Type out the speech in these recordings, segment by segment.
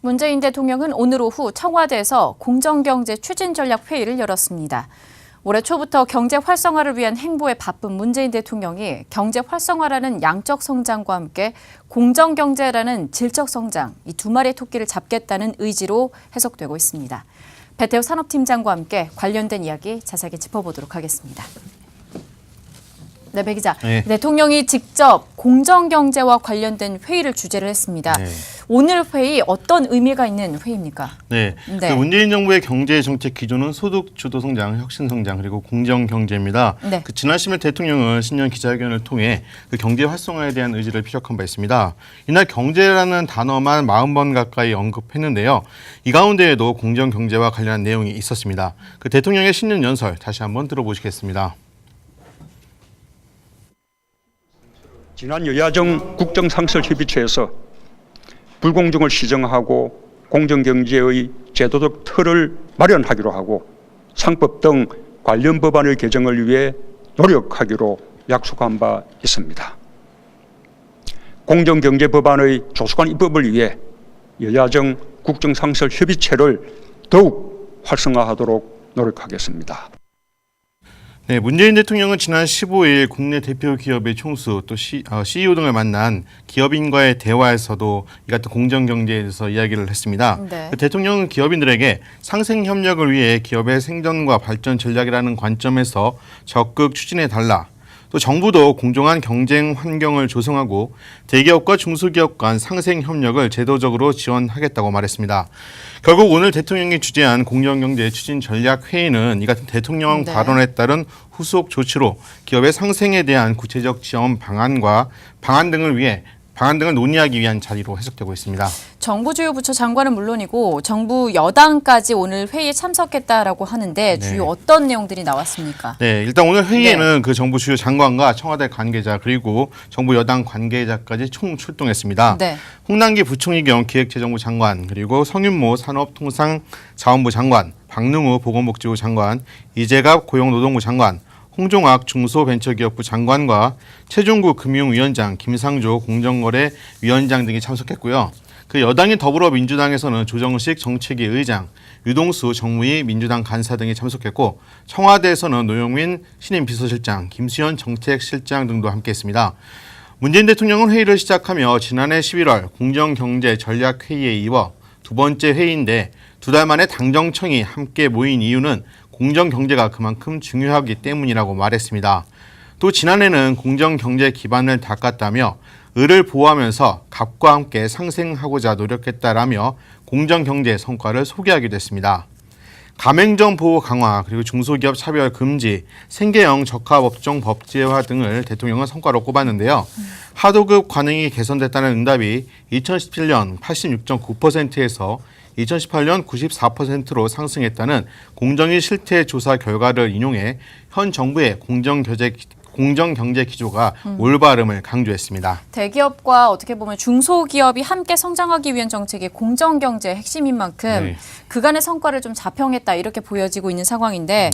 문재인 대통령은 오늘 오후 청와대에서 공정경제 추진전략회의를 열었습니다. 올해 초부터 경제 활성화를 위한 행보에 바쁜 문재인 대통령이 경제 활성화라는 양적 성장과 함께 공정경제라는 질적 성장, 이 두 마리의 토끼를 잡겠다는 의지로 해석되고 있습니다. 배태우 산업팀장과 함께 관련된 이야기 자세하게 짚어보도록 하겠습니다. 네, 배 기자. 네. 대통령이 직접 공정경제와 관련된 회의를 주재를 했습니다. 네. 오늘 회의 어떤 의미가 있는 회의입니까? 네. 네. 그 문재인 정부의 경제 정책 기조는 소득 주도 성장, 혁신 성장 그리고 공정 경제입니다. 네. 그 지난 10일 대통령은 신년 기자회견을 통해 그 경제 활성화에 대한 의지를 피력한 바 있습니다. 이날 경제라는 단어만 40번 가까이 언급했는데요. 이 가운데에도 공정 경제와 관련한 내용이 있었습니다. 그 대통령의 신년 연설 다시 한번 들어보시겠습니다. 지난 여야정 국정상설협의체에서 불공정을 시정하고 공정경제의 제도적 틀을 마련하기로 하고 상법 등 관련 법안의 개정을 위해 노력하기로 약속한 바 있습니다. 공정경제 법안의 조속한 입법을 위해 여야정 국정상설협의체를 더욱 활성화하도록 노력하겠습니다. 네, 문재인 대통령은 지난 15일 국내 대표 기업의 총수 또 CEO 등을 만난 기업인과의 대화에서도 이 같은 공정경제에 대해서 이야기를 했습니다. 네. 대통령은 기업인들에게 상생 협력을 위해 기업의 생존과 발전 전략이라는 관점에서 적극 추진해달라. 또 정부도 공정한 경쟁 환경을 조성하고 대기업과 중소기업 간 상생 협력을 제도적으로 지원하겠다고 말했습니다. 결국 오늘 대통령이 주재한 공정경제 추진 전략 회의는 이 같은 대통령 네. 발언에 따른 후속 조치로 기업의 상생에 대한 구체적 지원 방안 등을 논의하기 위한 자리로 해석되고 있습니다. 정부 주요 부처 장관은 물론이고 정부 여당까지 오늘 회의에 참석했다라고 하는데 주요 어떤 내용들이 나왔습니까? 네, 일단 오늘 회의에는 그 정부 주요 장관과 청와대 관계자 그리고 정부 여당 관계자까지 총 출동했습니다. 네. 홍남기 부총리 겸 기획재정부 장관 그리고 성윤모 산업통상자원부 장관, 박능우 보건복지부 장관, 이재갑 고용노동부 장관, 홍종학 중소벤처기업부 장관과 최종구 금융위원장, 김상조 공정거래위원장 등이 참석했고요. 그 여당인 더불어민주당에서는 조정식 정책위 의장, 유동수 정무위 민주당 간사 등이 참석했고 청와대에서는 노영민 신임 비서실장, 김수현 정책실장 등도 함께했습니다. 문재인 대통령은 회의를 시작하며 지난해 11월 공정경제 전략회의에 이어 두 번째 회의인데 두 달 만에 당정청이 함께 모인 이유는 공정경제가 그만큼 중요하기 때문이라고 말했습니다. 또 지난해는 공정경제 기반을 닦았다며 을을 보호하면서 갑과 함께 상생하고자 노력했다라며 공정경제 성과를 소개하기도 했습니다. 가맹점 보호 강화 그리고 중소기업 차별 금지, 생계형 적합업종 법제화 등을 대통령은 성과로 꼽았는데요. 하도급 관행이 개선됐다는 응답이 2017년 86.9%에서 2018년 94%로 상승했다는 공정위 실태 조사 결과를 인용해 현 정부의 공정경제 기조가 올바름을 강조했습니다. 대기업과 어떻게 보면 중소기업이 함께 성장하기 위한 정책이 공정경제의 핵심인 만큼 그간의 성과를 좀 자평했다 이렇게 보여지고 있는 상황인데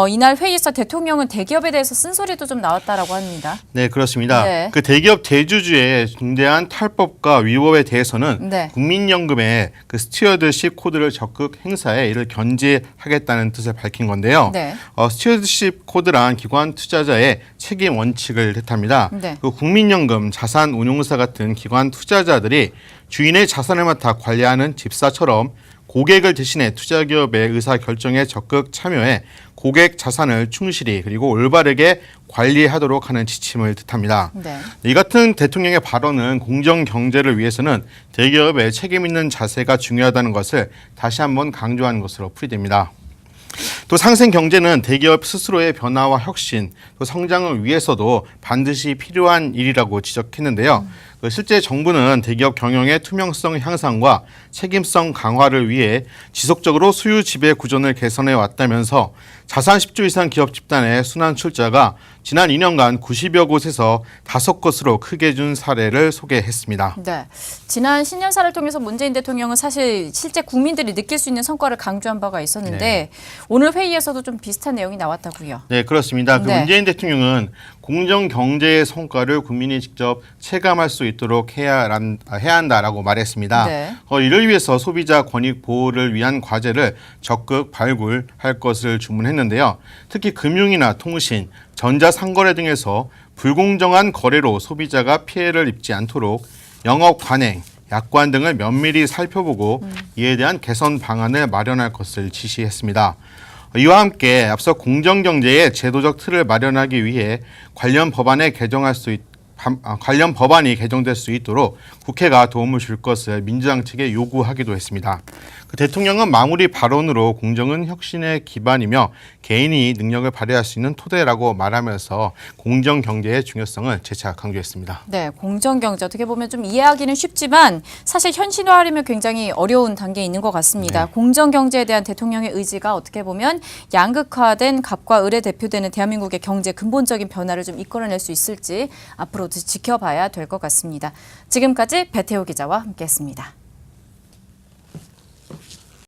이날 회의에서 대통령은 대기업에 대해서 쓴소리도 좀 나왔다라고 합니다. 네, 그렇습니다. 네. 그 대기업 대주주의 중대한 탈법과 위법에 대해서는 국민연금의 그 스튜어드십 코드를 적극 행사해 이를 견제하겠다는 뜻을 밝힌 건데요. 네. 스튜어드십 코드란 기관 투자자의 책임 원칙을 뜻합니다. 네. 그 국민연금, 자산운용사 같은 기관 투자자들이 주인의 자산을 맡아 관리하는 집사처럼 고객을 대신해 투자기업의 의사결정에 적극 참여해 고객 자산을 충실히 그리고 올바르게 관리하도록 하는 지침을 뜻합니다. 네. 이 같은 대통령의 발언은 공정경제를 위해서는 대기업의 책임 있는 자세가 중요하다는 것을 다시 한번 강조한 것으로 풀이됩니다. 또 상생 경제는 대기업 스스로의 변화와 혁신, 또 성장을 위해서도 반드시 필요한 일이라고 지적했는데요. 실제 정부는 대기업 경영의 투명성 향상과 책임성 강화를 위해 지속적으로 수유 지배 구조를 개선해 왔다면서 자산 10조 이상 기업 집단의 순환 출자가 지난 2년간 90여 곳에서 5곳으로 크게 준 사례를 소개했습니다. 네, 지난 신년사를 통해서 문재인 대통령은 사실 실제 국민들이 느낄 수 있는 성과를 강조한 바가 있었는데 오늘 회의에서도 좀 비슷한 내용이 나왔다고요. 네, 그렇습니다. 그 문재인 대통령은 공정 경제의 성과를 국민이 직접 체감할 수 있도록 해야 한다라고 말했습니다. 네. 이를 위해서 소비자 권익 보호를 위한 과제를 적극 발굴할 것을 주문했는데요. 특히 금융이나 통신, 전자상거래 등에서 불공정한 거래로 소비자가 피해를 입지 않도록 영업 관행, 약관 등을 면밀히 살펴보고 이에 대한 개선 방안을 마련할 것을 지시했습니다. 이와 함께 앞서 공정경제의 제도적 틀을 마련하기 위해 관련 법안이 개정될 수 있도록 국회가 도움을 줄 것을 민주당 측에 요구하기도 했습니다. 대통령은 마무리 발언으로 공정은 혁신의 기반이며 개인이 능력을 발휘할 수 있는 토대라고 말하면서 공정경제의 중요성을 재차 강조했습니다. 네, 공정경제 어떻게 보면 좀 이해하기는 쉽지만 사실 현실화하려면 굉장히 어려운 단계에 있는 것 같습니다. 네. 공정경제에 대한 대통령의 의지가 어떻게 보면 양극화된 갑과 을에 대표되는 대한민국의 경제 근본적인 변화를 좀 이끌어낼 수 있을지 앞으로도 지켜봐야 될 것 같습니다. 지금까지 배태호 기자와 함께했습니다.